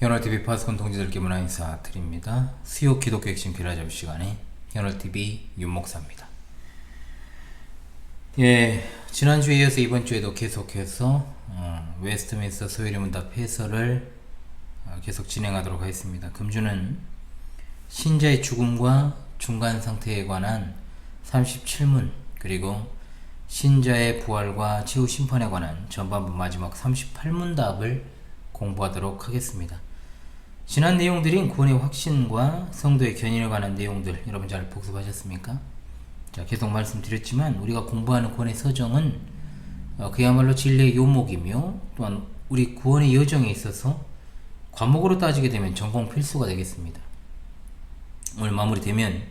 현월TV 파스콘 동지들께 문화 인사 드립니다. 수요 기독교 핵심 길라잡이 시간에 현월TV 윤목사입니다. 지난주에 이어서 이번주에도 계속해서 웨스트민스터 소유리 문답 해설을 계속 진행하도록 하겠습니다. 금주는 신자의 죽음과 중간 상태에 관한 37문, 그리고 신자의 부활과 최후 심판에 관한 전반부 마지막 38문답을 공부하도록 하겠습니다. 지난 내용들인 구원의 확신과 성도의 견인에 관한 내용들 여러분 잘 복습하셨습니까? 자, 계속 말씀드렸지만 우리가 공부하는 구원의 서정은 그야말로 진리의 요목이며 또한 우리 구원의 여정에 있어서 과목으로 따지게 되면 전공 필수가 되겠습니다. 오늘 마무리되면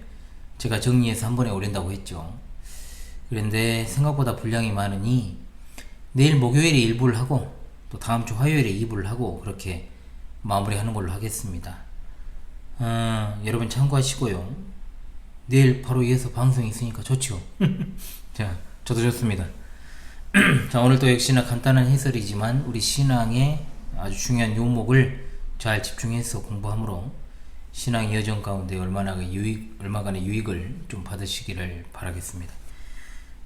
제가 정리해서 한 번에 올린다고 했죠. 그런데 생각보다 분량이 많으니 내일 목요일에 1부를 하고 또 다음 주 화요일에 2부를 하고 그렇게 마무리하는 걸로 하겠습니다. 여러분 참고하시고요. 내일 바로 이어서 방송이 있으니까 좋죠. 자, 저도 좋습니다. 자, 오늘 또 역시나 간단한 해설이지만 우리 신앙의 아주 중요한 요목을 잘 집중해서 공부함으로 신앙의 여정 가운데 얼마간의 유익을 좀 받으시기를 바라겠습니다.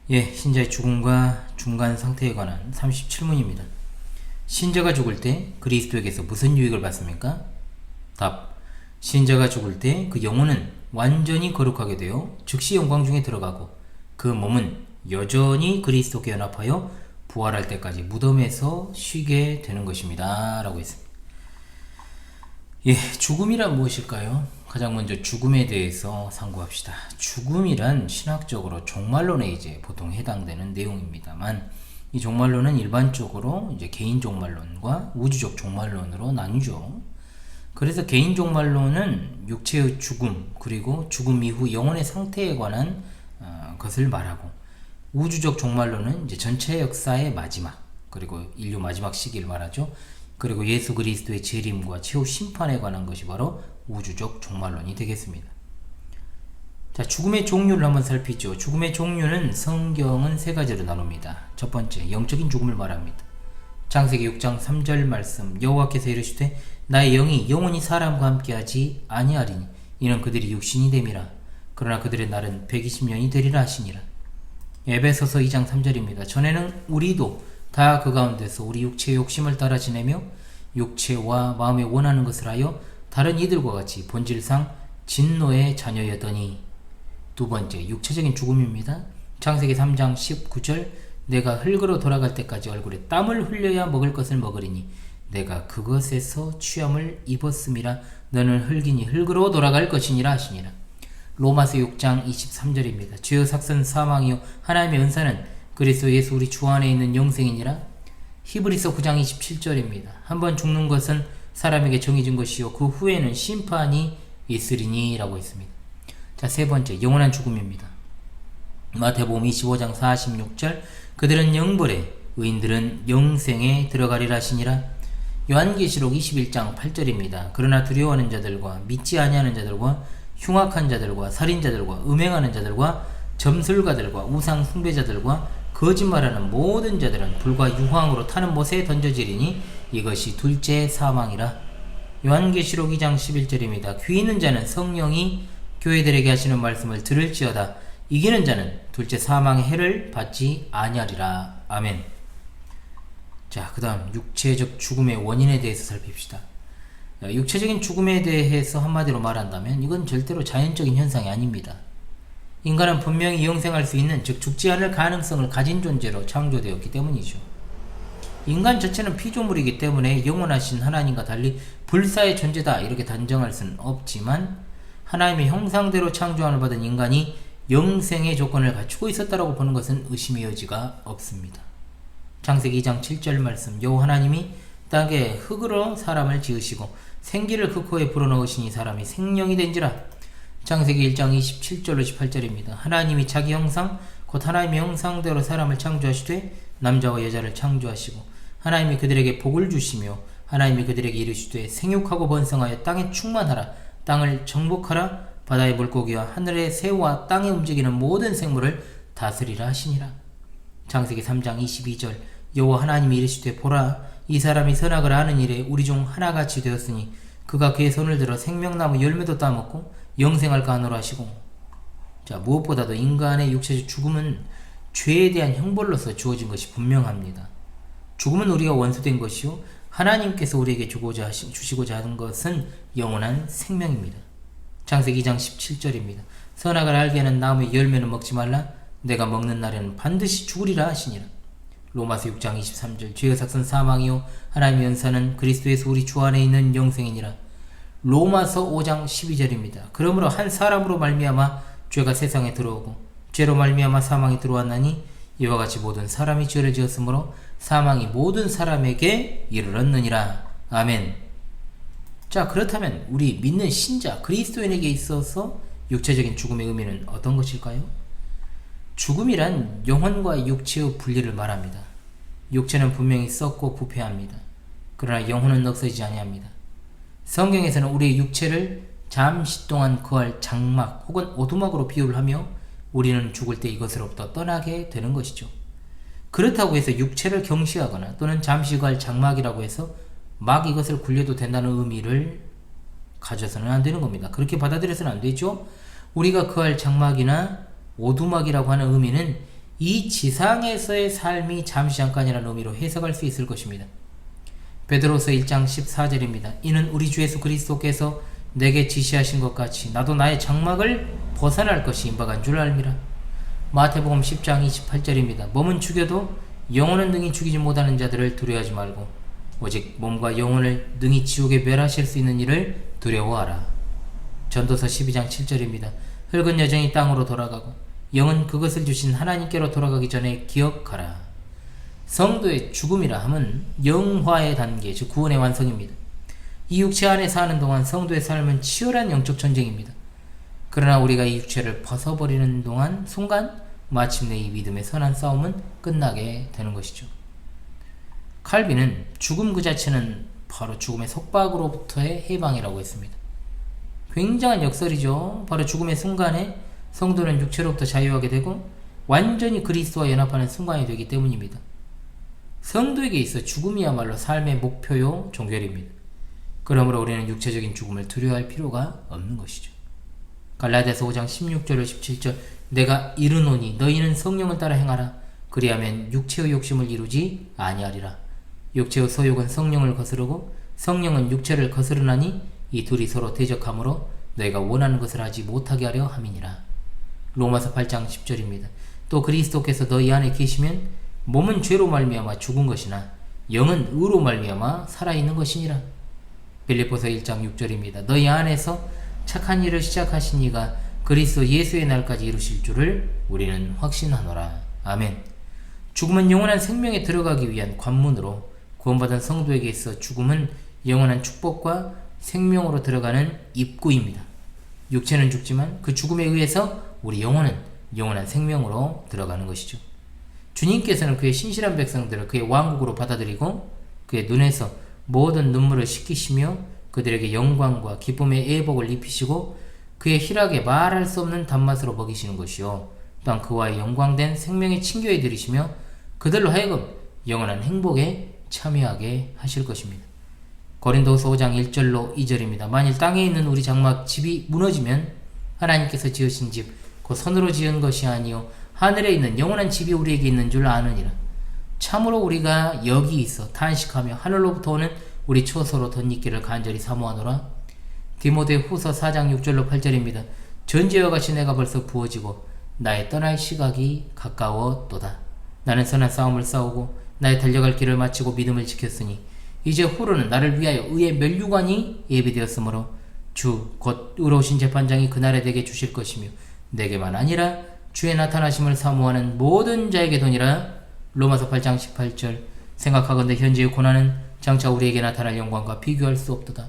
신자의 죽음과 중간 상태에 관한 37문입니다. 신자가 죽을 때 그리스도에게서 무슨 유익을 받습니까? 답. 신자가 죽을 때 그 영혼은 완전히 거룩하게 되어 즉시 영광 중에 들어가고 그 몸은 여전히 그리스도께 연합하여 부활할 때까지 무덤에서 쉬게 되는 것입니다. 라고 했습니다. 죽음이란 무엇일까요? 가장 먼저 죽음에 대해서 상고합시다. 죽음이란 신학적으로 종말론에 이제 보통 해당되는 내용입니다만 이 종말론은 일반적으로 이제 개인 종말론과 우주적 종말론으로 나뉘죠. 그래서 개인 종말론은 육체의 죽음 그리고 죽음 이후 영혼의 상태에 관한 것을 말하고, 우주적 종말론은 이제 전체 역사의 마지막 그리고 인류 마지막 시기를 말하죠. 그리고 예수 그리스도의 재림과 최후 심판에 관한 것이 바로 우주적 종말론이 되겠습니다. 자, 죽음의 종류를 한번 살피죠. 죽음의 종류는 성경은 세 가지로 나눕니다. 첫 번째, 영적인 죽음을 말합니다. 창세기 6장 3절 말씀, 여호와께서 이르시되 나의 영이 영원히 사람과 함께하지 아니하리니 이는 그들이 육신이 됨이라. 그러나 그들의 날은 120년이 되리라 하시니라. 에베소서 2장 3절입니다. 전에는 우리도 다 그 가운데서 우리 육체의 욕심을 따라 지내며 육체와 마음에 원하는 것을 하여 다른 이들과 같이 본질상 진노의 자녀였더니. 두 번째, 육체적인 죽음입니다. 창세기 3장 19절, 내가 흙으로 돌아갈 때까지 얼굴에 땀을 흘려야 먹을 것을 먹으리니 내가 그것에서 취함을 입었음이라. 너는 흙이니 흙으로 돌아갈 것이니라 하시니라. 로마서 6장 23절입니다. 죄의 삭선 사망이요 하나님의 은사는 그리스도 예수 우리 주 안에 있는 영생이니라. 히브리서 9장 27절입니다. 한번 죽는 것은 사람에게 정해진 것이요 그 후에는 심판이 있으리니 라고 했습니다. 자, 세 번째, 영원한 죽음입니다. 마태복음 25장 46절, 그들은 영벌에 의인들은 영생에 들어가리라 하시니라. 요한계시록 21장 8절입니다. 그러나 두려워하는 자들과 믿지 아니하는 자들과 흉악한 자들과 살인자들과 음행하는 자들과 점술가들과 우상 숭배자들과 거짓말하는 모든 자들은 불과 유황으로 타는 못에 던져지리니 이것이 둘째 사망이라. 요한계시록 2장 11절입니다. 귀 있는 자는 성령이 교회들에게 하시는 말씀을 들을지어다. 이기는 자는 둘째 사망의 해를 받지 아니하리라. 아멘. 자, 그 다음 육체적 죽음의 원인에 대해서 살핍시다. 육체적인 죽음에 대해서 한마디로 말한다면 이건 절대로 자연적인 현상이 아닙니다. 인간은 분명히 영생할 수 있는, 즉 죽지 않을 가능성을 가진 존재로 창조되었기 때문이죠. 인간 자체는 피조물이기 때문에 영원하신 하나님과 달리 불사의 존재다 이렇게 단정할 수는 없지만 하나님의 형상대로 창조함을 받은 인간이 영생의 조건을 갖추고 있었다라고 보는 것은 의심의 여지가 없습니다. 창세기 2장 7절 말씀, 여호와 하나님이 땅에 흙으로 사람을 지으시고 생기를 그 코에 불어넣으시니 사람이 생명이 된지라. 창세기 1장 27절로 28절입니다. 하나님이 자기 형상 곧 하나님의 형상대로 사람을 창조하시되 남자와 여자를 창조하시고 하나님이 그들에게 복을 주시며 하나님이 그들에게 이르시되 생육하고 번성하여 땅에 충만하라. 땅을 정복하라. 바다의 물고기와 하늘의 새와 땅에 움직이는 모든 생물을 다스리라 하시니라. 창세기 3장 22절, 여호와 하나님이 이르시되 보라 이 사람이 선악을 아는 일에 우리 중 하나같이 되었으니 그가 그의 손을 들어 생명나무 열매도 따먹고 영생을 가노라 하시고. 자, 무엇보다도 인간의 육체적 죽음은 죄에 대한 형벌로서 주어진 것이 분명합니다. 죽음은 우리가 원수된 것이요 하나님께서 우리에게 주시고자 하는 것은 영원한 생명입니다. 창세기 2장 17절입니다. 선악을 알게 하는 나무의 열매는 먹지 말라. 내가 먹는 날에는 반드시 죽으리라 하시니라. 로마서 6장 23절. 죄의 삭은 사망이요 하나님의 연사는 그리스도에서 우리 주 안에 있는 영생이니라. 로마서 5장 12절입니다. 그러므로 한 사람으로 말미암아 죄가 세상에 들어오고 죄로 말미암아 사망이 들어왔나니 이와 같이 모든 사람이 죄를 지었으므로 사망이 모든 사람에게 이르렀느니라. 아멘. 자, 그렇다면 우리 믿는 신자 그리스도인에게 있어서 육체적인 죽음의 의미는 어떤 것일까요? 죽음이란 영혼과 육체의 분리를 말합니다. 육체는 분명히 썩고 부패합니다. 그러나 영혼은 없어지지 아니합니다. 성경에서는 우리의 육체를 잠시 동안 거할 장막 혹은 오두막으로 비유를 하며 우리는 죽을 때 이것으로부터 떠나게 되는 것이죠. 그렇다고 해서 육체를 경시하거나 또는 잠시 거할 장막이라고 해서 막 이것을 굴려도 된다는 의미를 가져서는 안 되는 겁니다. 그렇게 받아들여서는 안 되죠. 우리가 거할 장막이나 오두막이라고 하는 의미는 이 지상에서의 삶이 잠시 잠깐이라는 의미로 해석할 수 있을 것입니다. 베드로서 1장 14절입니다. 이는 우리 주 예수 그리스도께서 내게 지시하신 것 같이 나도 나의 장막을 벗어날 것이 임박한 줄 알미라. 마태복음 10장 28절입니다. 몸은 죽여도 영혼은 능히 죽이지 못하는 자들을 두려워하지 말고 오직 몸과 영혼을 능히 지옥에 멸하실 수 있는 일을 두려워하라. 전도서 12장 7절입니다. 흙은 여전히 땅으로 돌아가고 영은 그것을 주신 하나님께로 돌아가기 전에 기억하라. 성도의 죽음이라 함은 영화의 단계, 즉 구원의 완성입니다. 이 육체 안에 사는 동안 성도의 삶은 치열한 영적 전쟁입니다. 그러나 우리가 이 육체를 벗어버리는 동안 순간 마침내 이 믿음의 선한 싸움은 끝나게 되는 것이죠. 칼빈은 죽음 그 자체는 바로 죽음의 속박으로부터의 해방이라고 했습니다. 굉장한 역설이죠. 바로 죽음의 순간에 성도는 육체로부터 자유하게 되고 완전히 그리스도와 연합하는 순간이 되기 때문입니다. 성도에게 있어 죽음이야말로 삶의 목표요 종결입니다. 그러므로 우리는 육체적인 죽음을 두려워할 필요가 없는 것이죠. 갈라디아서 5장 16절로 17절. 내가 이르노니 너희는 성령을 따라 행하라. 그리하면 육체의 욕심을 이루지 아니하리라. 육체의 소욕은 성령을 거스르고 성령은 육체를 거스르나니 이 둘이 서로 대적하므로 너희가 원하는 것을 하지 못하게 하려 함이니라. 로마서 8장 10절입니다. 또 그리스도께서 너희 안에 계시면 몸은 죄로 말미암아 죽은 것이나 영은 의로 말미암아 살아있는 것이니라. 빌립보서 1장 6절입니다. 너희 안에서 착한 일을 시작하신 이가 그리스도 예수의 날까지 이루실 줄을 우리는 확신하노라. 아멘. 죽음은 영원한 생명에 들어가기 위한 관문으로 구원받은 성도에게 있어 죽음은 영원한 축복과 생명으로 들어가는 입구입니다. 육체는 죽지만 그 죽음에 의해서 우리 영혼은 영원한 생명으로 들어가는 것이죠. 주님께서는 그의 신실한 백성들을 그의 왕국으로 받아들이고 그의 눈에서 모든 눈물을 씻기시며 그들에게 영광과 기쁨의 애복을 입히시고 그의 희락에 말할 수 없는 단맛으로 먹이시는 것이요 또한 그와의 영광된 생명의 친교에 들이시며 그들로 하여금 영원한 행복에 참여하게 하실 것입니다. 고린도서 5장 1절로 2절입니다. 만일 땅에 있는 우리 장막 집이 무너지면 하나님께서 지으신 집 곧 손으로 지은 것이 아니요 하늘에 있는 영원한 집이 우리에게 있는 줄 아느니라. 참으로 우리가 여기 있어 탄식하며 하늘로부터 오는 우리 초소로 덧입기를 간절히 사모하노라. 디모데 후서 4장 6절로 8절입니다. 전제와 같이 내가 벌써 부어지고 나의 떠날 시각이 가까웠도다. 나는 선한 싸움을 싸우고 나의 달려갈 길을 마치고 믿음을 지켰으니 이제 후로는 나를 위하여 의의 면류관이 예비되었으므로 주 곧 의로우신 재판장이 그날에 내게 주실 것이며 내게만 아니라 주의 나타나심을 사모하는 모든 자에게 도니라. 로마서 8장 18절. 생각하건대 현재의 고난은 장차 우리에게 나타날 영광과 비교할 수 없도다.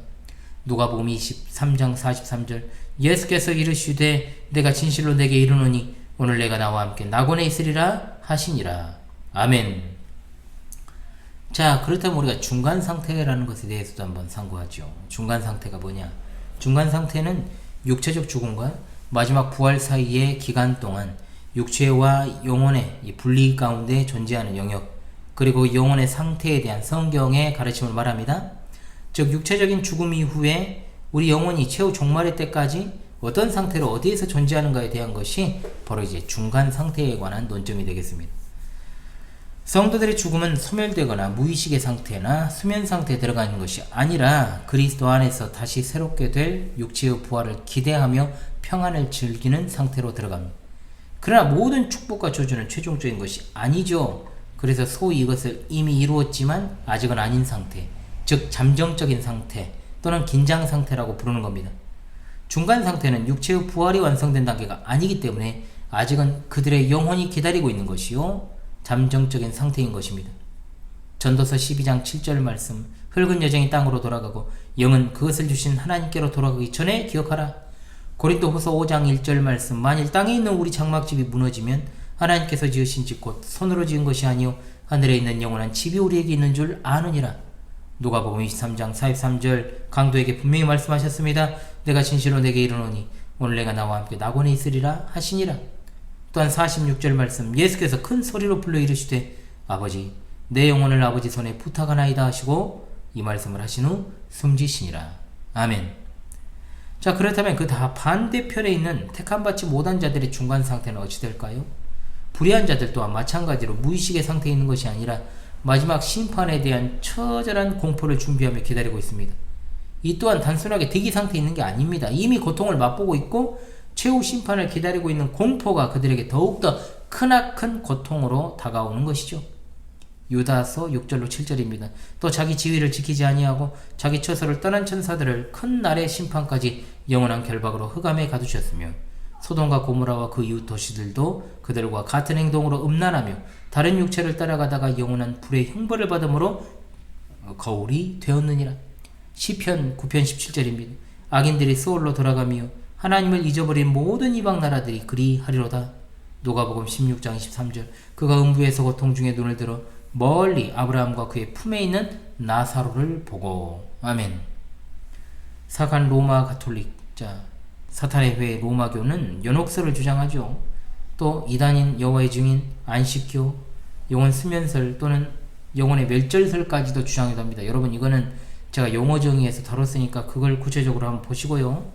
누가복음 23장 43절. 예수께서 이르시되 내가 진실로 내게 이르노니 오늘 내가 나와 함께 낙원에 있으리라 하시니라. 아멘. 자, 그렇다면 우리가 중간 상태라는 것에 대해서도 한번 상고하죠. 중간 상태가 뭐냐? 중간 상태는 육체적 죽음과 마지막 부활 사이의 기간 동안 육체와 영혼의 이 분리 가운데 존재하는 영역, 그리고 영혼의 상태에 대한 성경의 가르침을 말합니다. 즉 육체적인 죽음 이후에 우리 영혼이 최후 종말의 때까지 어떤 상태로 어디에서 존재하는가에 대한 것이 바로 이제 중간 상태에 관한 논점이 되겠습니다. 성도들의 죽음은 소멸되거나 무의식의 상태나 수면 상태에 들어가는 것이 아니라 그리스도 안에서 다시 새롭게 될 육체의 부활을 기대하며 평안을 즐기는 상태로 들어갑니다. 그러나 모든 축복과 저주는 최종적인 것이 아니죠. 그래서 소위 이것을 이미 이루었지만 아직은 아닌 상태, 즉 잠정적인 상태 또는 긴장 상태라고 부르는 겁니다. 중간 상태는 육체의 부활이 완성된 단계가 아니기 때문에 아직은 그들의 영혼이 기다리고 있는 것이요 잠정적인 상태인 것입니다. 전도서 12장 7절 말씀, 흙은 여전히 땅으로 돌아가고 영은 그것을 주신 하나님께로 돌아가기 전에 기억하라. 고린도후서 5장 1절 말씀, 만일 땅에 있는 우리 장막집이 무너지면 하나님께서 지으신 집 곧 손으로 지은 것이 아니요 하늘에 있는 영원한 집이 우리에게 있는 줄 아느니라. 누가복음 23장 43절, 강도에게 분명히 말씀하셨습니다. 내가 진실로 내게 이르노니 오늘 내가 나와 함께 낙원에 있으리라 하시니라. 또한 46절 말씀, 예수께서 큰 소리로 불러 이르시되 아버지 내 영혼을 아버지 손에 부탁하나이다 하시고 이 말씀을 하신 후 숨지시니라. 아멘. 자, 그렇다면 그 다 반대편에 있는 택함받지 못한 자들의 중간 상태는 어찌 될까요? 불의한 자들 또한 마찬가지로 무의식의 상태에 있는 것이 아니라 마지막 심판에 대한 처절한 공포를 준비하며 기다리고 있습니다. 이 또한 단순하게 대기 상태에 있는 게 아닙니다. 이미 고통을 맛보고 있고 최후 심판을 기다리고 있는 공포가 그들에게 더욱더 크나큰 고통으로 다가오는 것이죠. 유다서 6절로 7절입니다. 또 자기 지위를 지키지 아니하고 자기 처소를 떠난 천사들을 큰 날의 심판까지 영원한 결박으로 흑암에 가두셨으며 소돔과 고모라와 그 이웃 도시들도 그들과 같은 행동으로 음란하며 다른 육체를 따라가다가 영원한 불의 형벌을 받음으로 거울이 되었느니라. 시편 9편 17절입니다. 악인들이 스올로 돌아가며 하나님을 잊어버린 모든 이방 나라들이 그리하리로다. 누가복음 16장 23절, 그가 음부에서 고통 중에 눈을 들어 멀리 아브라함과 그의 품에 있는 나사로를 보고. 아멘. 사간 로마 가톨릭자 사탄의 회 로마교는 연옥설을 주장하죠. 또 이단인 여호와의 증인 안식교, 영혼 수면설 또는 영혼의 멸절설까지도 주장하기도 합니다. 여러분 이거는 제가 용어 정의에서 다뤘으니까 그걸 구체적으로 한번 보시고요.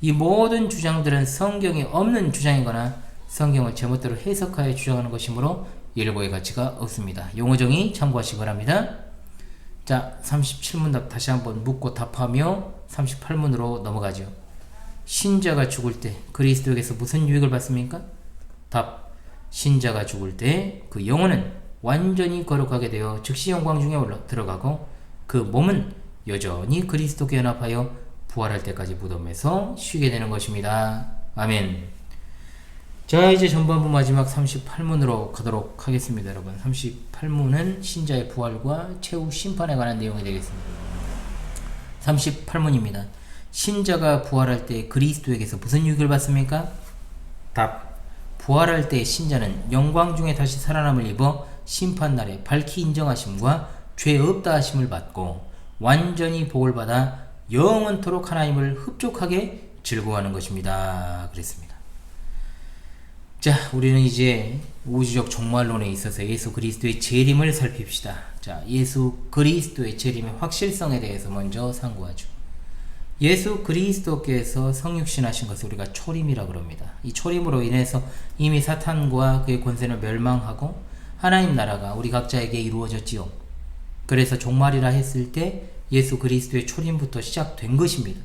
이 모든 주장들은 성경에 없는 주장이거나 성경을 제멋대로 해석하여 주장하는 것이므로 일고의 가치가 없습니다. 용어 정의 참고하시기 바랍니다. 자, 37문답 다시 한번 묻고 답하며 38문으로 넘어가죠. 신자가 죽을 때 그리스도에게서 무슨 유익을 받습니까? 답. 신자가 죽을 때 그 영혼은 완전히 거룩하게 되어 즉시 영광 중에 들어가고 그 몸은 여전히 그리스도께 연합하여 부활할 때까지 무덤에서 쉬게 되는 것입니다. 아멘. 자, 이제 전반부 마지막 38문으로 가도록 하겠습니다. 여러분 38문은 신자의 부활과 최후 심판에 관한 내용이 되겠습니다. 38문입니다. 신자가 부활할 때 그리스도에게서 무슨 유익을 받습니까? 답. 부활할 때 신자는 영광 중에 다시 살아남을 입어 심판날에 밝히 인정하심과 죄 없다 하심을 받고 완전히 복을 받아 영원토록 하나님을 흡족하게 즐거워하는 것입니다. 그랬습니다. 자, 우리는 이제 우주적 종말론에 있어서 예수 그리스도의 재림을 살핍시다. 자, 예수 그리스도의 재림의 확실성에 대해서 먼저 상고하죠. 예수 그리스도께서 성육신하신 것을 우리가 초림이라고 합니다. 이 초림으로 인해서 이미 사탄과 그의 권세는 멸망하고 하나님 나라가 우리 각자에게 이루어졌지요. 그래서 종말이라 했을 때 예수 그리스도의 초림부터 시작된 것입니다.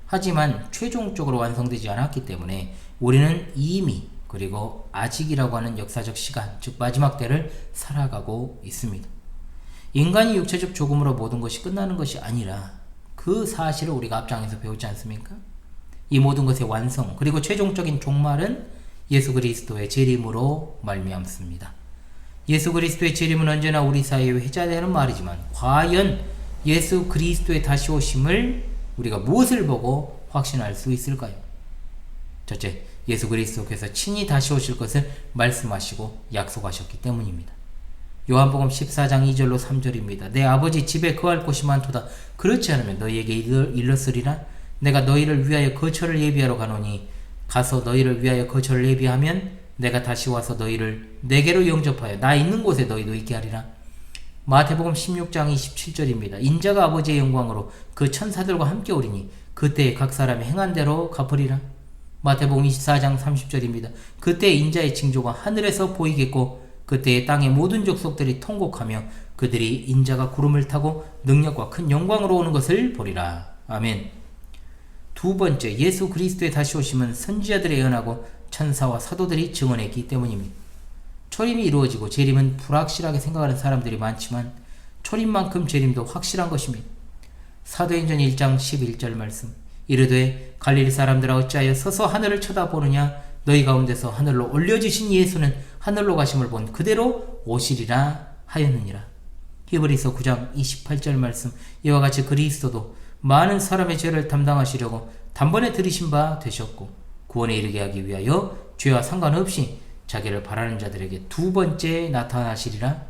하지만 최종적으로 완성되지 않았기 때문에 우리는 이미 그리고 아직이라고 하는 역사적 시간, 즉 마지막 때를 살아가고 있습니다. 인간이 육체적 죽음으로 모든 것이 끝나는 것이 아니라 그 사실을 우리가 앞장에서 배우지 않습니까? 이 모든 것의 완성 그리고 최종적인 종말은 예수 그리스도의 재림으로 말미암습니다. 예수 그리스도의 재림은 언제나 우리 사이에 회자되는 말이지만 과연 예수 그리스도의 다시 오심을 우리가 무엇을 보고 확신할 수 있을까요? 첫째, 예수 그리스도께서 친히 다시 오실 것을 말씀하시고 약속하셨기 때문입니다. 요한복음 14장 2절로 3절입니다. 내 아버지 집에 거할 곳이 많도다. 그렇지 않으면 너희에게 일렀으리라. 내가 너희를 위하여 거처를 예비하러 가노니 가서 너희를 위하여 거처를 예비하면 내가 다시 와서 너희를 내게로 영접하여 나 있는 곳에 너희도 있게 하리라. 마태복음 16장 27절입니다. 인자가 아버지의 영광으로 그 천사들과 함께 오리니 그때 각 사람이 행한 대로 갚으리라. 마태복음 24장 30절입니다. 그때 인자의 징조가 하늘에서 보이겠고 그때 땅의 모든 족속들이 통곡하며 그들이 인자가 구름을 타고 능력과 큰 영광으로 오는 것을 보리라. 아멘. 두 번째, 예수 그리스도의 다시 오심은 선지자들의 예언하고 천사와 사도들이 증언했기 때문입니다. 초림이 이루어지고 재림은 불확실하게 생각하는 사람들이 많지만 초림만큼 재림도 확실한 것입니다. 사도행전 1장 11절 말씀, 이르되 갈릴리 사람들아 어찌하여 서서 하늘을 쳐다보느냐, 너희 가운데서 하늘로 올려지신 예수는 하늘로 가심을 본 그대로 오시리라 하였느니라. 히브리서 9장 28절 말씀, 이와 같이 그리스도도 많은 사람의 죄를 담당하시려고 단번에 들이신 바 되셨고 구원에 이르게 하기 위하여 죄와 상관없이 자기를 바라는 자들에게 두 번째 나타나시리라.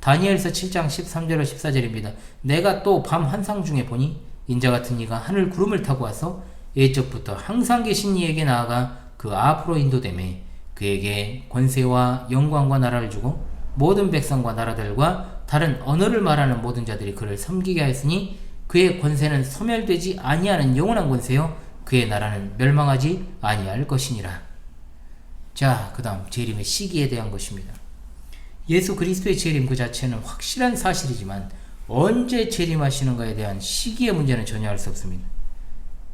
다니엘서 7장 13절로 14절입니다. 내가 또 밤 환상 중에 보니 인자 같은 이가 하늘 구름을 타고 와서 예적부터 항상 계신 이에게 나아가 그 앞으로 인도되매 그에게 권세와 영광과 나라를 주고 모든 백성과 나라들과 다른 언어를 말하는 모든 자들이 그를 섬기게 하였으니 그의 권세는 소멸되지 아니하는 영원한 권세요 그의 나라는 멸망하지 아니할 것이니라. 자, 그 다음 재림의 시기에 대한 것입니다. 예수 그리스도의 재림 그 자체는 확실한 사실이지만 언제 재림하시는가에 대한 시기의 문제는 전혀 알 수 없습니다.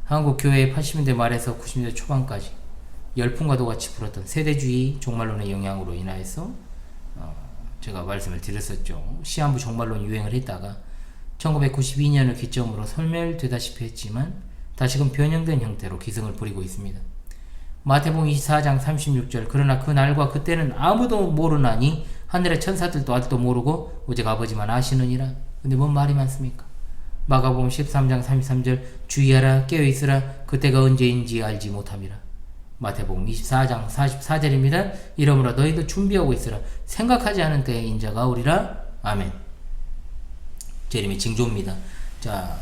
한국 교회의 80년대 말에서 90년대 초반까지 열풍과도 같이 불었던 세대주의 종말론의 영향으로 인하여서 제가 말씀을 드렸었죠. 시한부 종말론 유행을 했다가 1992년을 기점으로 소멸되다시피 했지만 다시금 변형된 형태로 기승을 부리고 있습니다. 마태복음 24장 36절, 그러나 그 날과 그때는 아무도 모르나니 하늘의 천사들도 아직도 모르고 오직 아버지만 아시느니라. 근데 뭔 말이 많습니까? 마가복음 13장 33절, 주의하라 깨어있으라 그때가 언제인지 알지 못함이라. 마태복음 24장 44절입니다. 이러므로 너희도 준비하고 있으라 생각하지 않은 때에 인자가 오리라. 아멘. 재림의 징조입니다. 자,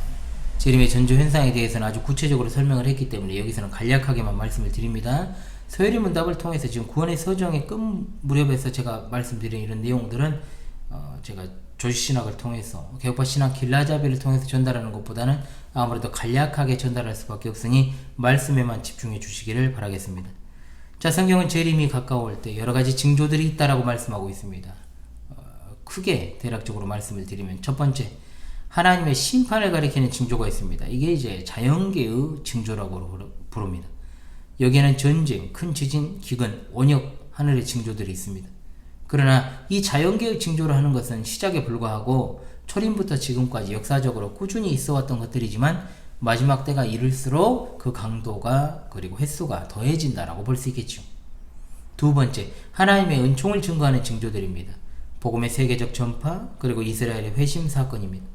재림의 전조 현상에 대해서는 아주 구체적으로 설명을 했기 때문에 여기서는 간략하게만 말씀을 드립니다. 서열의 문답을 통해서 지금 구원의 서정의 끝 무렵에서 제가 말씀드린 이런 내용들은 제가 조시신학을 통해서 개혁파 신학 길라잡이를 통해서 전달하는 것보다는 아무래도 간략하게 전달할 수밖에 없으니 말씀에만 집중해 주시기를 바라겠습니다. 자, 성경은 재림이 가까울 때 여러 가지 징조들이 있다라고 말씀하고 있습니다. 크게 대략적으로 말씀을 드리면 첫 번째, 하나님의 심판을 가리키는 징조가 있습니다. 이게 이제 자연계의 징조라고 부릅니다. 여기에는 전쟁, 큰 지진, 기근, 원역, 하늘의 징조들이 있습니다. 그러나 이 자연계의 징조를 하는 것은 시작에 불과하고 초림부터 지금까지 역사적으로 꾸준히 있어왔던 것들이지만 마지막 때가 이를수록 그 강도가 그리고 횟수가 더해진다라고 볼 수 있겠죠. 두 번째, 하나님의 은총을 증거하는 징조들입니다. 복음의 세계적 전파, 그리고 이스라엘의 회심 사건입니다.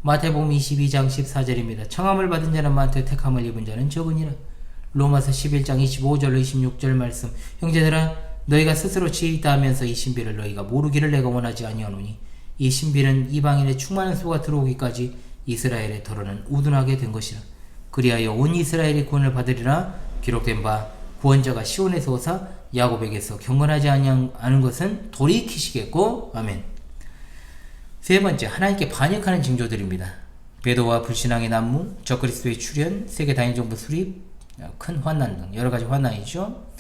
마태복음 22장 14절입니다. 청함을 받은 자는 많되 택함을 입은 자는 적으니라. 로마서 11장 25절로 26절 말씀, 형제들아 너희가 스스로 지혜 있다 하면서 이 신비를 너희가 모르기를 내가 원하지 아니하노니 이 신비는 이방인의 충만한 수가 들어오기까지 이스라엘의 더러는 우둔하게 된 것이라. 그리하여 온 이스라엘이 구원을 받으리라. 기록된 바 구원자가 시온에서 오사 야곱에게서 경건하지 않은 것은 돌이키시겠고. 아멘. 세 번째, 하나님께 반역하는 징조들입니다. 배도와 불신앙의 난무, 적그리스도의 출현, 세계 단일정부 수립, 큰 환난 등 여러 가지 환난이죠.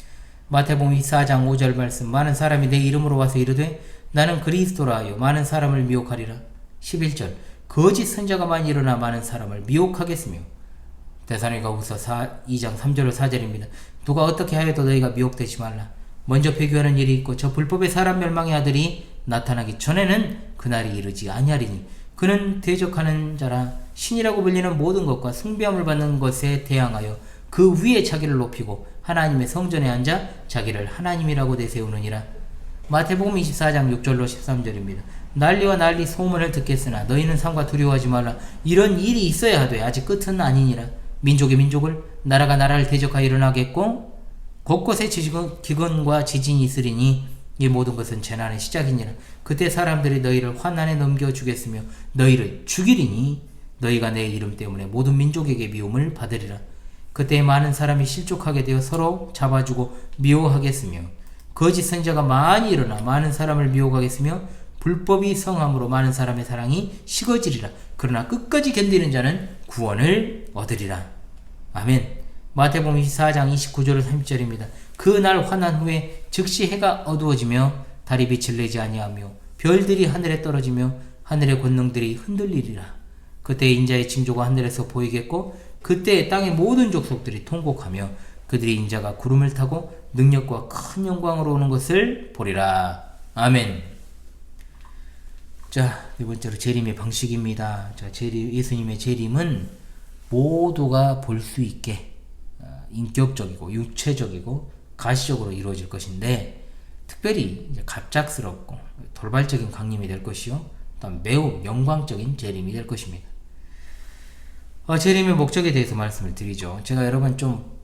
마태복음 24장 5절 말씀, 많은 사람이 내 이름으로 와서 이르되 나는 그리스도라 하여 많은 사람을 미혹하리라. 11절, 거짓 선자가 많이 일어나 많은 사람을 미혹하겠으며. 데살로니가후서 2장 3절로 4절입니다. 누가 어떻게 하여도 너희가 미혹되지 말라. 먼저 배교하는 일이 있고 저 불법의 사람 멸망의 아들이 나타나기 전에는 그날이 이르지 아니하리니 그는 대적하는 자라 신이라고 불리는 모든 것과 숭배함을 받는 것에 대항하여 그 위에 자기를 높이고 하나님의 성전에 앉아 자기를 하나님이라고 내세우느니라. 마태복음 24장 6절로 13절입니다. 난리와 난리 소문을 듣겠으나 너희는 상과 두려워하지 말라. 이런 일이 있어야 하되 아직 끝은 아니니라. 민족이 민족을, 나라가 나라를 대적하여 일어나겠고 곳곳에 기근과 지진이 있으리니 이 모든 것은 재난의 시작이니라. 그때 사람들이 너희를 환난에 넘겨주겠으며 너희를 죽이리니 너희가 내 이름 때문에 모든 민족에게 미움을 받으리라. 그때 많은 사람이 실족하게 되어 서로 잡아주고 미워하겠으며 거짓 선지자가 많이 일어나 많은 사람을 미혹하겠으며 불법이 성함으로 많은 사람의 사랑이 식어지리라. 그러나 끝까지 견디는 자는 구원을 얻으리라. 아멘. 마태복음 24장 29절 30절입니다. 그날 환난 후에 즉시 해가 어두워지며 달이 빛을 내지 아니하며 별들이 하늘에 떨어지며 하늘의 권능들이 흔들리리라. 그때 인자의 징조가 하늘에서 보이겠고 그때 땅의 모든 족속들이 통곡하며 그들이 인자가 구름을 타고 능력과 큰 영광으로 오는 것을 보리라. 아멘. 자, 네 번째로 재림의 방식입니다. 자, 예수님의 재림은 모두가 볼 수 있게 인격적이고 육체적이고 가시적으로 이루어질 것인데, 특별히 이제 갑작스럽고 돌발적인 강림이 될 것이요, 또한 매우 영광적인 재림이 될 것입니다. 재림의 목적에 대해서 말씀을 드리죠. 제가 여러분 좀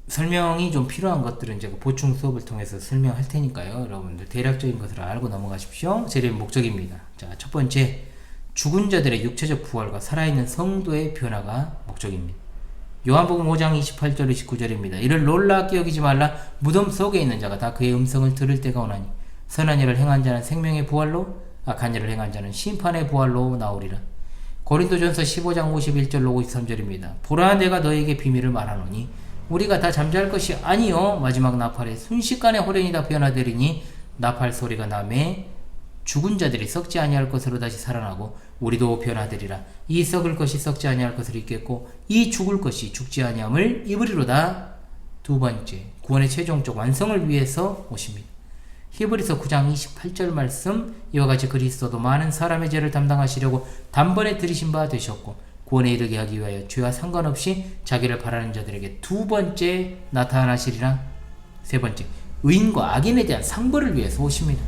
설명이 좀 필요한 것들은 제가 보충 수업을 통해서 설명할 테니까요. 여러분들 대략적인 것을 알고 넘어가십시오. 재림의 목적입니다. 자, 첫 번째, 죽은 자들의 육체적 부활과 살아있는 성도의 변화가 목적입니다. 요한복음 5장 28절 29절입니다. 이를 놀랍게 여기지 말라. 무덤 속에 있는 자가 다 그의 음성을 들을 때가 오나니 선한 일을 행한 자는 생명의 부활로, 악한 일을 행한 자는 심판의 부활로 나오리라. 고린도전서 15장 51절로 53절입니다. 보라, 내가 너에게 비밀을 말하노니 우리가 다 잠잘 것이 아니요 마지막 나팔에 순식간에 호련이 다 변화되리니 나팔 소리가 나매 죽은 자들이 썩지 아니할 것으로 다시 살아나고 우리도 변화되리라. 이 썩을 것이 썩지 아니할 것을 입겠고 이 죽을 것이 죽지 아니함을 입으리로다. 두 번째, 구원의 최종적 완성을 위해서 오십니다. 히브리서 9장 28절 말씀, 이와 같이 그리스도도 많은 사람의 죄를 담당하시려고 단번에 들이신 바 되셨고 구원에 이르게 하기 위하여 죄와 상관없이 자기를 바라는 자들에게 두 번째 나타나시리라. 세 번째, 의인과 악인에 대한 상벌을 위해서 오십니다.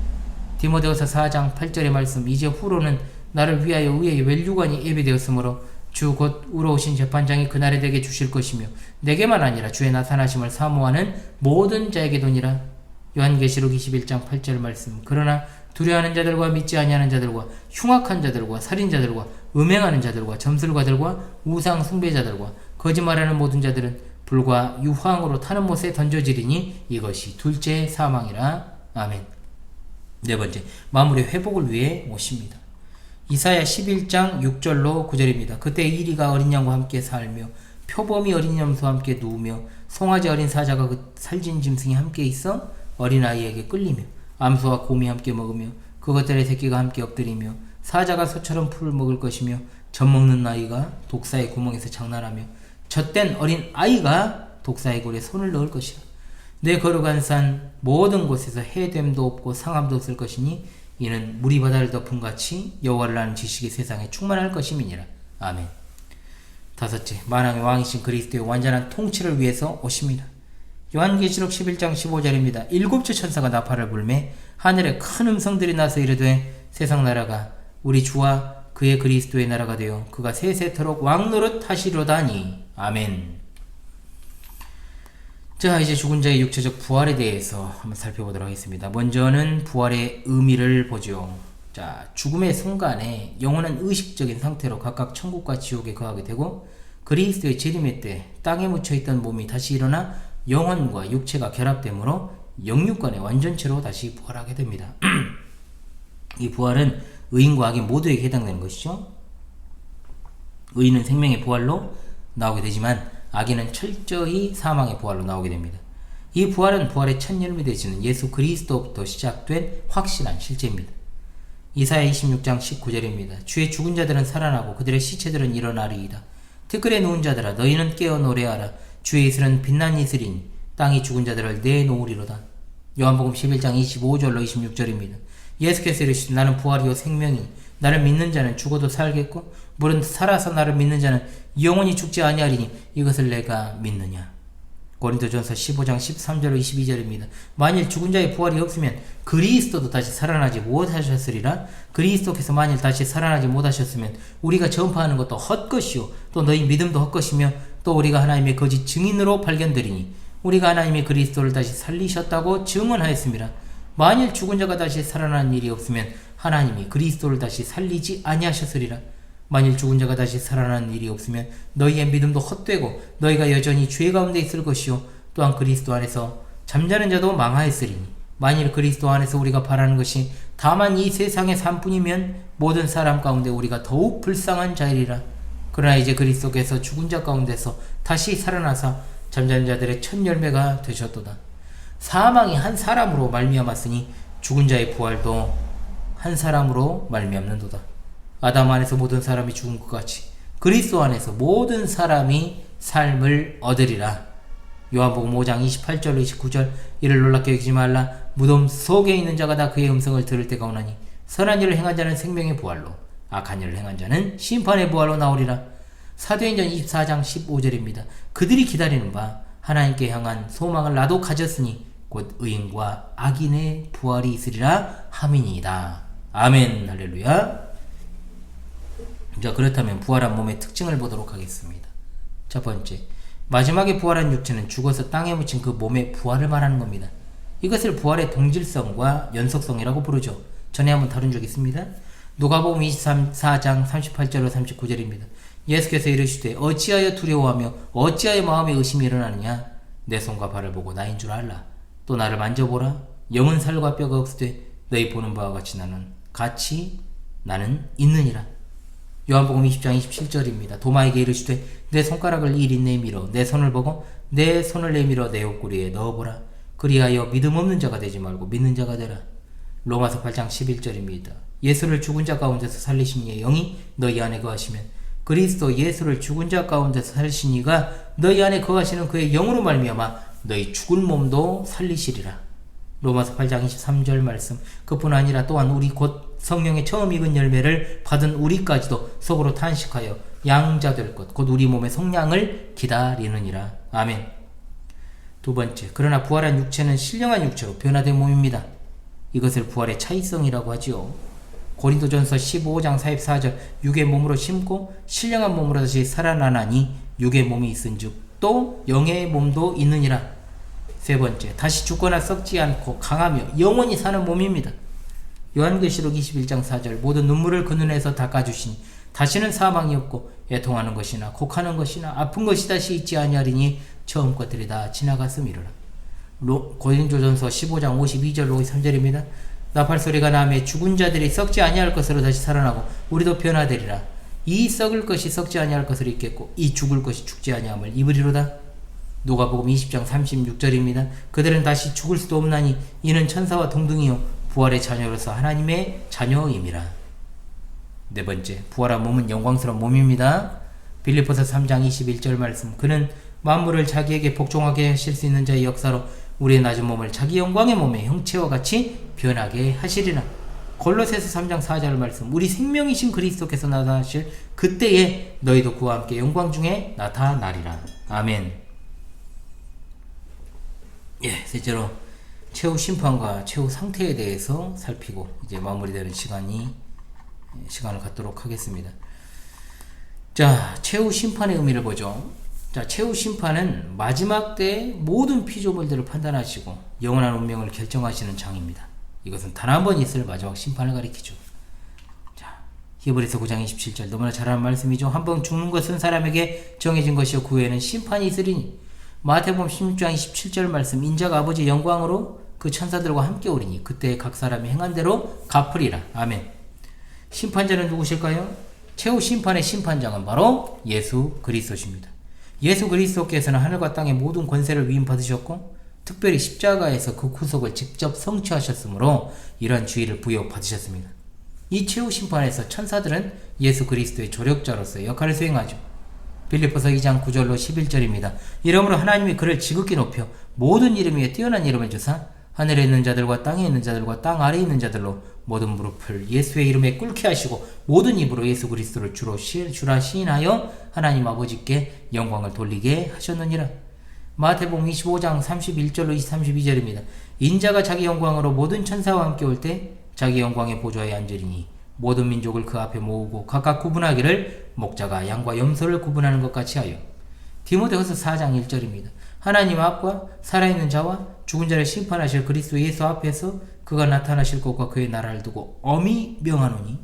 디모데후서 4장 8절의 말씀, 이제 후로는 나를 위하여 의의 멸류관이 예비되었으므로 주 곧 우러오신 재판장이 그날에 내게 주실 것이며 내게만 아니라 주의 나타나심을 사모하는 모든 자에게도니라. 요한계시록 21장 8절 말씀, 그러나 두려워하는 자들과 믿지 아니하는 자들과 흉악한 자들과 살인자들과 음행하는 자들과 점술가들과 우상 숭배자들과 거짓말하는 모든 자들은 불과 유황으로 타는 못에 던져지리니 이것이 둘째 사망이라. 아멘. 네 번째, 만물의 회복을 위해 오십니다. 이사야 11장 6절로 9절입니다. 그때 이리가 어린 양과 함께 살며 표범이 어린 염소와 함께 누우며 송아지 어린 사자가 그 살진 짐승이 함께 있어 어린아이에게 끌리며 암소와 곰이 함께 먹으며 그것들의 새끼가 함께 엎드리며 사자가 소처럼 풀을 먹을 것이며 젖먹는 아이가 독사의 구멍에서 장난하며 젖된 어린 아이가 독사의 골에 손을 넣을 것이라. 내 거룩한 산 모든 곳에서 해됨도 없고 상함도 없을 것이니 이는 물이 바다를 덮은 같이 여호와를 아는 지식이 세상에 충만할 것임이니라. 아멘. 다섯째, 만왕의 왕이신 그리스도의 완전한 통치를 위해서 오십니다. 요한계시록 11장 15절입니다. 일곱째 천사가 나팔을 불매 하늘에 큰 음성들이 나서 이르되 세상 나라가 우리 주와 그의 그리스도의 나라가 되어 그가 세세토록 왕노릇 하시로다니. 아멘. 자, 이제 죽은 자의 육체적 부활에 대해서 한번 살펴보도록 하겠습니다. 먼저는 부활의 의미를 보죠. 자, 죽음의 순간에 영혼은 의식적인 상태로 각각 천국과 지옥에 거하게 되고 그리스도의 재림의 때 땅에 묻혀있던 몸이 다시 일어나 영혼과 육체가 결합되므로 영육간의 완전체로 다시 부활하게 됩니다. 이 부활은 의인과 악인 모두에게 해당되는 것이죠. 의인은 생명의 부활로 나오게 되지만 악인은 철저히 사망의 부활로 나오게 됩니다. 이 부활은 부활의 첫 열매 되시는 예수 그리스도부터 시작된 확실한 실제입니다. 이사야 26장 19절입니다. 주의 죽은 자들은 살아나고 그들의 시체들은 일어나리이다. 티끌에 누운 자들아 너희는 깨어 노래하라. 주의 이슬은 빛난 이슬이니 땅이 죽은 자들을 내놓으리로다. 요한복음 11장 25절로 26절입니다. 예수께서 이르시되 나는 부활이요 생명이니 나를 믿는 자는 죽어도 살겠고 물은 살아서 나를 믿는 자는 영원히 죽지 아니하리니 이것을 내가 믿느냐. 고린도전서 15장 13절로 22절입니다. 만일 죽은 자의 부활이 없으면 그리스도도 다시 살아나지 못하셨으리라. 그리스도께서 만일 다시 살아나지 못하셨으면 우리가 전파하는 것도 헛것이요 또 너희 믿음도 헛것이며 또 우리가 하나님의 거짓 증인으로 발견되리니 우리가 하나님의 그리스도를 다시 살리셨다고 증언하였습니다. 만일 죽은 자가 다시 살아나는 일이 없으면 하나님이 그리스도를 다시 살리지 아니하셨으리라. 만일 죽은 자가 다시 살아나는 일이 없으면 너희의 믿음도 헛되고 너희가 여전히 죄 가운데 있을 것이요 또한 그리스도 안에서 잠자는 자도 망하였으리니 만일 그리스도 안에서 우리가 바라는 것이 다만 이 세상의 삶뿐이면 모든 사람 가운데 우리가 더욱 불쌍한 자이리라. 그러나 이제 그리스도께서 죽은 자 가운데서 다시 살아나사 잠자는 자들의 첫 열매가 되셨도다. 사망이 한 사람으로 말미암았으니 죽은 자의 부활도 한 사람으로 말미암는도다. 아담 안에서 모든 사람이 죽은 것 같이 그리스도 안에서 모든 사람이 삶을 얻으리라. 요한복음 5장 28절로 29절. 이를 놀랍게 여기지 말라. 무덤 속에 있는 자가 다 그의 음성을 들을 때가 오나니 선한 일을 행한 자는 생명의 부활로, 악한 일을 행한 자는 심판의 부활로 나오리라. 사도행전 24장 15절입니다. 그들이 기다리는 바 하나님께 향한 소망을 나도 가졌으니 곧 의인과 악인의 부활이 있으리라 함이니이다. 아멘. 할렐루야. 자, 그렇다면 부활한 몸의 특징을 보도록 하겠습니다. 첫 번째, 마지막에 부활한 육체는 죽어서 땅에 묻힌 그 몸의 부활을 말하는 겁니다. 이것을 부활의 동질성과 연속성이라고 부르죠. 전에 한번 다룬 적이 있습니다. 누가복음 24장 38절로 39절입니다. 예수께서 이르시되 어찌하여 두려워하며 어찌하여 마음에 의심이 일어나느냐. 내 손과 발을 보고 나인 줄 알라. 또 나를 만져보라. 영은 살과 뼈가 없으되 너희 보는 바와 같이 나는 있느니라. 요한복음 20장 27절입니다. 도마에게 이르시되 내 손가락을 이리 내밀어 내 손을 보고 내 손을 내밀어 내 옷구리에 넣어보라. 그리하여 믿음 없는 자가 되지 말고 믿는 자가 되라. 로마서 8장 11절입니다. 예수를 죽은 자 가운데서 살리신 이의 영이 너희 안에 거하시면 그리스도 예수를 죽은 자 가운데서 살리신 이가 너희 안에 거하시는 그의 영으로 말미암아 너희 죽은 몸도 살리시리라. 로마서 8장 23절 말씀. 그뿐 아니라 또한 우리 곧 성령의 처음 익은 열매를 받은 우리까지도 속으로 탄식하여 양자될 것 곧 우리 몸의 성량을 기다리느니라. 아멘. 두 번째, 그러나 부활한 육체는 신령한 육체로 변화된 몸입니다. 이것을 부활의 차이성이라고 하지요. 고린도전서 15장 44절. 육의 몸으로 심고 신령한 몸으로 다시 살아나나니 육의 몸이 있은즉 또 영의 몸도 있느니라. 세 번째, 다시 죽거나 썩지 않고 강하며 영원히 사는 몸입니다. 요한계시록 21장 4절. 모든 눈물을 그 눈에서 닦아주시니 다시는 사망이 없고 애통하는 것이나 곡하는 것이나 아픈 것이 다시 있지 아니하리니 처음 것들이 다 지나갔음이로라. 고린도전서 15장 52절로 53절입니다. 나팔소리가 나매 죽은 자들이 썩지 아니할 것으로 다시 살아나고 우리도 변화되리라. 이 썩을 것이 썩지 아니할 것을 입겠고 이 죽을 것이 죽지 아니함을 입으리로다. 누가복음 20장 36절입니다. 그들은 다시 죽을 수도 없나니 이는 천사와 동등이요 부활의 자녀로서 하나님의 자녀임이라. 네 번째, 부활한 몸은 영광스러운 몸입니다. 빌립보서 3장 21절 말씀. 그는 만물을 자기에게 복종하게 하실 수 있는 자의 역사로 우리의 낮은 몸을 자기 영광의 몸의 형체와 같이 변하게 하시리라. 골로새서 3장 4절 말씀. 우리 생명이신 그리스도께서 나타나실 그때에 너희도 그와 함께 영광 중에 나타나리라. 아멘. 셋째로 최후 심판과 최후 상태에 대해서 살피고 이제 마무리되는 시간을 갖도록 하겠습니다. 자, 최후 심판의 의미를 보죠. 자, 최후 심판은 마지막 때의 모든 피조물들을 판단하시고 영원한 운명을 결정하시는 장입니다. 이것은 단 한 번 있을 마지막 심판을 가리키죠. 자, 히브리서 9장 27절. 너무나 잘 아는 말씀이죠. 한 번 죽는 것은 사람에게 정해진 것이요 그 후에는 심판이 있으리니. 마태복음 16장 27절 말씀. 인자가 아버지의 영광으로 그 천사들과 함께 오리니 그때 각 사람이 행한 대로 갚으리라. 아멘. 심판자는 누구실까요? 최후 심판의 심판장은 바로 예수 그리스도십니다. 예수 그리스도께서는 하늘과 땅의 모든 권세를 위임받으셨고 특별히 십자가에서 그 구속을 직접 성취하셨으므로 이러한 주의를 부여받으셨습니다. 이 최후 심판에서 천사들은 예수 그리스도의 조력자로서의 역할을 수행하죠. 빌립보서 2장 9절로 11절입니다. 이러므로 하나님이 그를 지극히 높여 모든 이름 위에 뛰어난 이름을 주사 하늘에 있는 자들과 땅에 있는 자들과 땅 아래에 있는 자들로 모든 무릎을 예수의 이름에 꿇게 하시고 모든 입으로 예수 그리스도를 주라 시인하여 하나님 아버지께 영광을 돌리게 하셨느니라. 마태복음 25장 31절로 32절입니다. 인자가 자기 영광으로 모든 천사와 함께 올 때 자기 영광의 보좌에 앉으리니 모든 민족을 그 앞에 모으고 각각 구분하기를 목자가 양과 염소를 구분하는 것 같이 하여. 디모데후서 4장 1절입니다. 하나님 앞과 살아있는 자와 죽은 자를 심판하실 그리스도 예수 앞에서 그가 나타나실 것과 그의 나라를 두고 엄히 명하노니.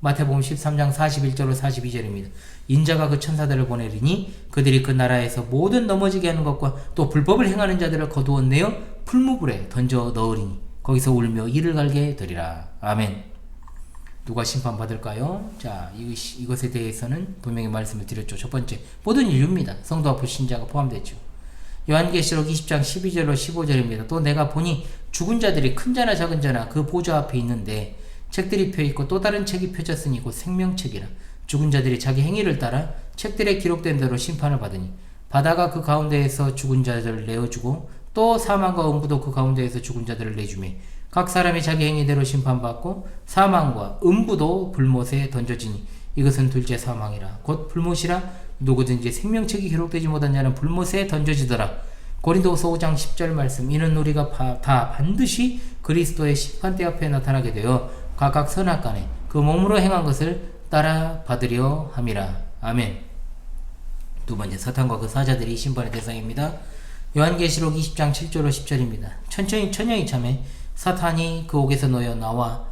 마태복음 13장 41절로 42절입니다. 인자가 그 천사들을 보내리니 그들이 그 나라에서 모든 넘어지게 하는 것과 또 불법을 행하는 자들을 거두어 내어 풀무불에 던져 넣으리니 거기서 울며 이를 갈게 되리라. 아멘. 누가 심판받을까요? 자, 이것에 대해서는 분명히 말씀을 드렸죠. 첫 번째, 모든 인류입니다. 성도와 불신자가 포함되죠. 요한계시록 20장 12절로 15절입니다. 또 내가 보니 죽은 자들이 큰 자나 작은 자나 그 보좌 앞에 있는데 책들이 펴있고 또 다른 책이 펴졌으니 곧 생명책이라. 죽은 자들이 자기 행위를 따라 책들에 기록된 대로 심판을 받으니 바다가 그 가운데에서 죽은 자들을 내어주고 또 사망과 음부도 그 가운데에서 죽은 자들을 내주며 각 사람이 자기 행위대로 심판받고 사망과 음부도 불못에 던져지니 이것은 둘째 사망이라. 곧 불못이라. 누구든지 생명책이 기록되지 못한 자는 불못에 던져지더라. 고린도후서 5장 10절 말씀. 이는 우리가 다 반드시 그리스도의 심판대 앞에 나타나게 되어 각각 선악간에 그 몸으로 행한 것을 따라 받으려 함이라. 아멘. 두 번째, 사탄과 그 사자들이 심판의 대상입니다. 요한계시록 20장 7절로 10절입니다. 천천히 참에 사탄이 그 옥에서 놓여 나와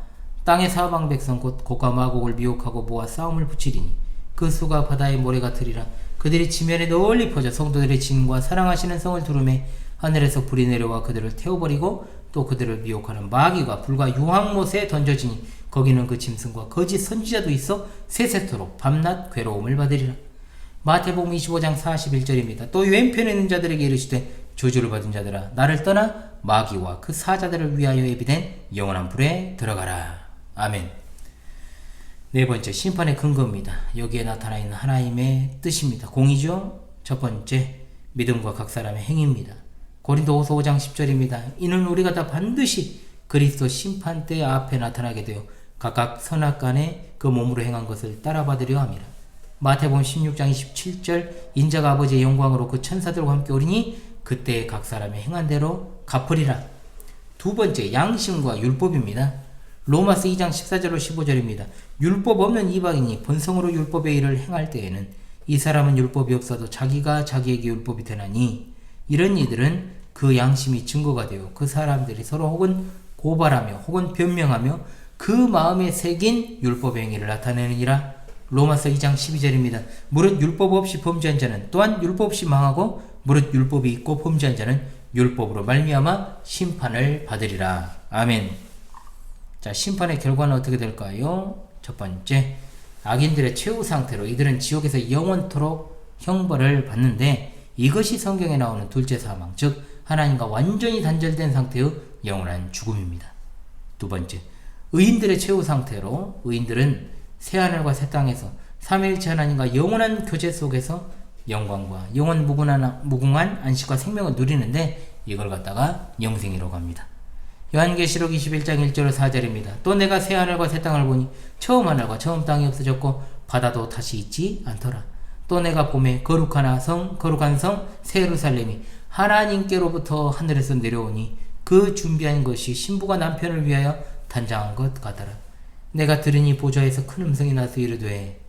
땅의 사방 백성 곧 곡과 마곡을 미혹하고 모아 싸움을 붙이리니 그 수가 바다의 모래 같으리라. 그들이 지면에 널리 퍼져 성도들의 진과 사랑하시는 성을 두루매 하늘에서 불이 내려와 그들을 태워버리고 또 그들을 미혹하는 마귀가 불과 유황못에 던져지니 거기는 그 짐승과 거짓 선지자도 있어 세세토록 밤낮 괴로움을 받으리라. 마태복음 25장 41절입니다. 또 왼편에 있는 자들에게 이르시되 저주를 받은 자들아 나를 떠나 마귀와 그 사자들을 위하여 예비된 영원한 불에 들어가라. 아멘. 네 번째, 심판의 근거입니다. 여기에 나타나 있는 하나님의 뜻입니다. 공의죠. 첫 번째, 믿음과 각 사람의 행위입니다. 고린도후서 5장 10절입니다. 이는 우리가 다 반드시 그리스도 심판대 앞에 나타나게 되어 각각 선악간에 그 몸으로 행한 것을 따라받으려 함이라. 마태복음 16장 27절 인자가 아버지의 영광으로 그 천사들과 함께 오리니 그때 각 사람의 행한 대로 갚으리라. 두 번째, 양심과 율법입니다. 로마서 2장 14절로 15절입니다. 율법 없는 이방인이 본성으로 율법의 일을 행할 때에는 이 사람은 율법이 없어도 자기가 자기에게 율법이 되나니 이런 이들은 그 양심이 증거가 되어 그 사람들이 서로 혹은 고발하며 혹은 변명하며 그 마음에 새긴 율법의 행위를 나타내느니라. 로마서 2장 12절입니다. 무릇 율법 없이 범죄한 자는 또한 율법 없이 망하고 무릇 율법이 있고 범죄한 자는 율법으로 말미암아 심판을 받으리라. 아멘. 자, 심판의 결과는 어떻게 될까요? 첫 번째, 악인들의 최후 상태로 이들은 지옥에서 영원토록 형벌을 받는데 이것이 성경에 나오는 둘째 사망, 즉 하나님과 완전히 단절된 상태의 영원한 죽음입니다. 두 번째, 의인들의 최후 상태로 의인들은 새하늘과 새 땅에서 삼위일체 하나님과 영원한 교제 속에서 영광과 영원 무궁한 안식과 생명을 누리는데 이걸 갖다가 영생이라고 합니다. 요한계시록 21장 1절로 4절입니다. 또 내가 새하늘과 새 땅을 보니 처음 하늘과 처음 땅이 없어졌고 바다도 다시 있지 않더라. 또 내가 보매 거룩한 성 새 예루살렘이 하나님께로부터 하늘에서 내려오니 그 준비한 것이 신부가 남편을 위하여 단장한 것 같더라. 내가 들으니 보좌에서 큰 음성이 나서 이르되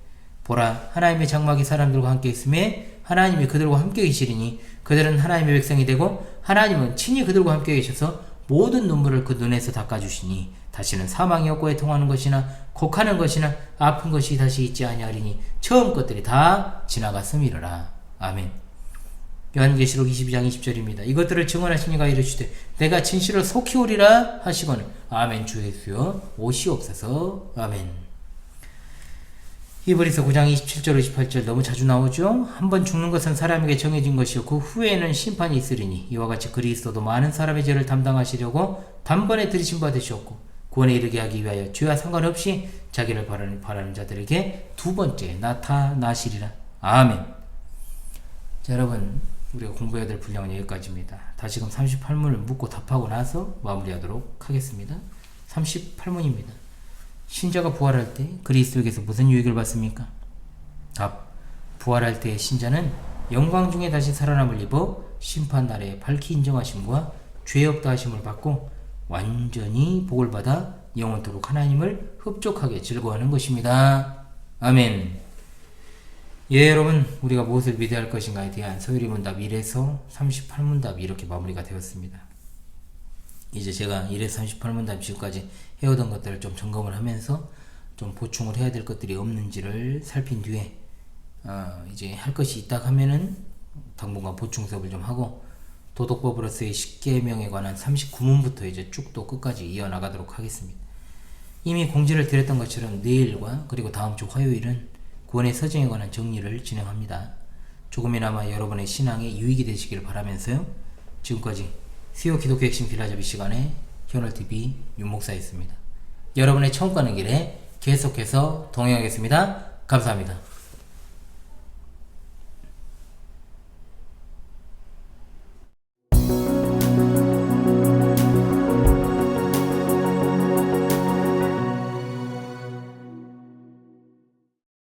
보라 하나님의 장막이 사람들과 함께 있음에 하나님이 그들과 함께 계시리니 그들은 하나님의 백성이 되고 하나님은 친히 그들과 함께 계셔서 모든 눈물을 그 눈에서 닦아주시니 다시는 사망이 없고 애통하는 것이나 곡하는 것이나 아픈 것이 다시 있지 아니하리니 처음 것들이 다 지나갔음이로라. 아멘. 요한계시록 22장 20절입니다. 이것들을 증언하신 이가 이르시되 내가 진실을 속히 오리라 하시거늘 아멘. 주 예수여 오시옵소서. 아멘. 히브리서 9장 27절 28절 너무 자주 나오죠. 한번 죽는 것은 사람에게 정해진 것이요 그 후에는 심판이 있으리니 이와 같이 그리스도도 많은 사람의 죄를 담당하시려고 단번에 들이신 바 되셨고 구원에 이르게 하기 위하여 죄와 상관없이 자기를 바라는 자들에게 두 번째 나타나시리라. 아멘. 자, 여러분 우리가 공부해야 될 분량은 여기까지입니다. 다시금 38문을 묻고 답하고 나서 마무리하도록 하겠습니다. 38문입니다. 신자가 부활할 때 그리스도에게서 무슨 유익을 받습니까? 답. 부활할 때 신자는 영광 중에 다시 살아남을 입어 심판날에 밝히 인정하심과 죄 없다 하심을 받고 완전히 복을 받아 영원토록 하나님을 흡족하게 즐거워하는 것입니다. 아멘. 예, 여러분 우리가 무엇을 믿어야 할 것인가에 대한 서유리 문답 1에서 38문답이 이렇게 마무리가 되었습니다. 이제 제가 1에서 38문답 지금까지 해오던 것들을 좀 점검을 하면서 좀 보충을 해야 될 것들이 없는지를 살핀 뒤에 이제 할 것이 있다 하면은 당분간 보충 수업을 좀 하고 도덕법으로서의 10계명에 관한 39문부터 이제 쭉 또 끝까지 이어나가도록 하겠습니다. 이미 공지를 드렸던 것처럼 내일과 그리고 다음 주 화요일은 구원의 서정에 관한 정리를 진행합니다. 조금이나마 여러분의 신앙에 유익이 되시길 바라면서요. 지금까지 수요 기독교 핵심 필라잡이 시간에 현월TV 윤목사였습니다. 여러분의 천국 가는 길에 계속해서 동행하겠습니다. 감사합니다.